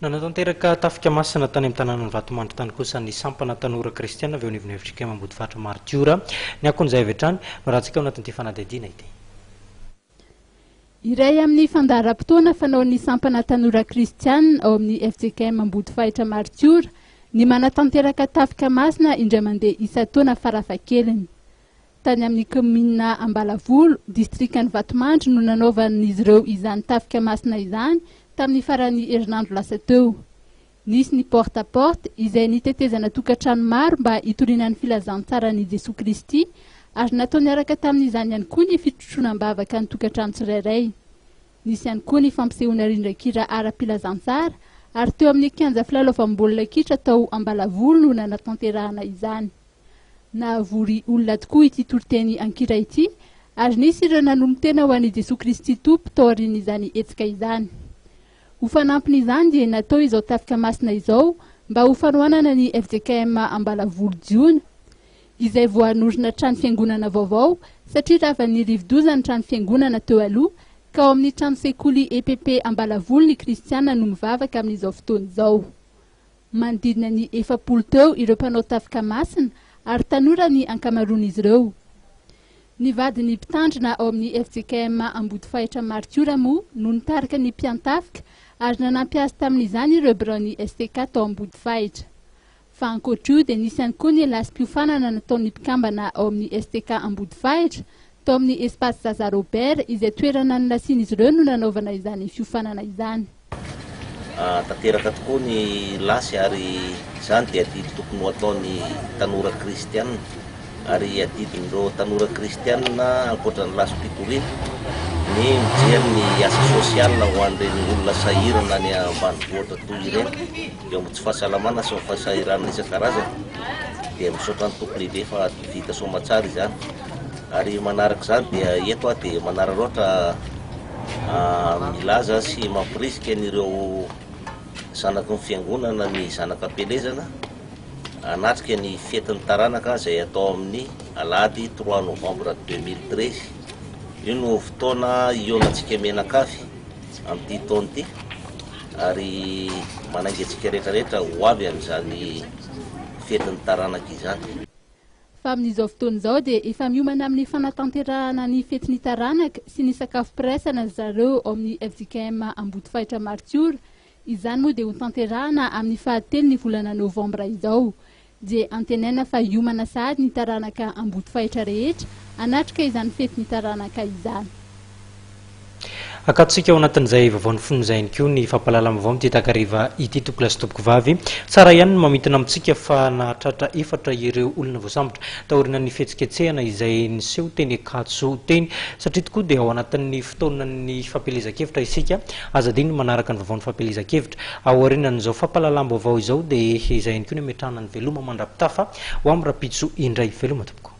Nanatanteraka tafika masina tany amin'ny tanànan'ny Vatomandry tany kosa ny Sampana Tanora Kristiana avy ao anivon'ny FJKM Ambodifahitra Martiora. Ny akon'izay avy hatrany no rahantsika ao anatin'ity fanadihadiana ity. Iray amin'ny fandaharam-potoana fanaon'ny Sampana Tanora Kristiana ao amin'ny FJKM Ambodifahitra Martiora ny manatanteraka tafika masina indray mandeha isa-taona farafahakeliny. Tany amin'ny komina Ambalavolo, distrikan'ny Vatomandry no nanaovan'izy ireo izany tafika masina izany tamin'ny faran'ny herinandro lasa teo. Nisy ny porte à porte izay nitetezana tokantrano maro mba hitorinan'ny filazantsarany Jesoa Kristy ary natao niaraka tamin'izany ihany koa ny fitrotroram-bavaka ny tokantrano tsirairay. Nisy ihany koa ny fampisehoana rindran-kira ara-pilazantsara ary teo amin'ny kianja filalaovam-baolina kitra tao Ambalavolo no nanatanterahana izany. Nahavory olona tokoa ity toriteny ankira ity ary nisy ireo nanompo-tena ho an'i Jesoa Kristy tompo tao aorian'izany hetsika izany. Ho fanampin'izany dia natao izao tafika masina izao mba ho fanohanana ny FJKM Ambalavolo jiona izay voanorina trano fiangonana vaovao satria raha ny rivodozany trano fiangonana teo aloha ka ao amin'ny trano sekoly EPP Ambalavolo ny Kristiana no mivavaka amin'izao fotoana izao. Manodidina ny 400 teo ireo mpanao tafika masina ary tanora ny ankamaroan'izy ireo. Ny vadiny mpitandrina ao amin'ny FJKM Ambodifahitra Martiora moa no nitarika ny mpiantafika ary nanampiasa tamin'izany ireo birao STK tao Ambodifahitra. Fa ankoatra io dia nisy ihany koa ny lasim-piofanana nataon'ny mpikambana ao amin'ny STK Ambodifahitra tao amin'ny espace Zaza Robert izay toerana nilasian'izy ireo no nanaovana izany fiofanana izany. Tanteraka tokoa ny lasy ary izany dia didy tokony ho ataon'ny Tanora Kristiana ary adidin'ireo Tanora Kristiana ankoatran'ny lasym-pikoriana ny mijery ny asa sosialina ho an'ireny olona sahirana ny ambanivohitra toy ireny eo amin'ny tsy fahasalamana sy fahasahiranana isan-karazany dia misaotra ny tompo lehibe fa vita soamantsara izany. Ary manaraka izany dia eto dia manararaotra milaza sy mampirisika n'ireo zanaky ny fiangonana ny zanaka am-pelezana anatrika ny fetin'ny taranaka izay atao amin'ny alahady 3 novembre 2013. Io no fotoana ionantsika menakafy amin'ity taona ity ary manainga antsika rehetrarehetra ho avy amin'izany fetin'ny taranaka izany. Fa amin'izao fotoana izao dia efa miomana amin'ny fanatanterahana ny fetin'ny taranaka sy ny sakafo piraisana zareo ao amin'ny FJKM Ambodifahitra Martiora. Izany moa dia ho tanterahana amin'ny fahatelo ny volana novambra izao. Dia antenaina fa hiomana sahady ny taranaka Ambodifahitra rehetra anatrika izany fetin'ny taranaka izany. Akatsika ao anatin'izay vaovao fonizay koa ny fampalalana vaovao amin'ity takariva ity tompoko sy tompoko vavy. Tsara ihany no mamintana amintsika fa nahatratra efatra ireo olona voasambotra taorina ny fihetsiketsehana izay niseho teny Akatso teny satria tokoa dia ao anatin'ny fotoanan'ny fampelezan-kevitra isika azadiny manaraka ny vaovao ny fampelezan-kevitra ao aorianan'izao fampalalana vaovao izao dia izay ihany koa ny ametrahana ny veloma mandrapitafa ho amin'ny rapitso indray veloma tompoko.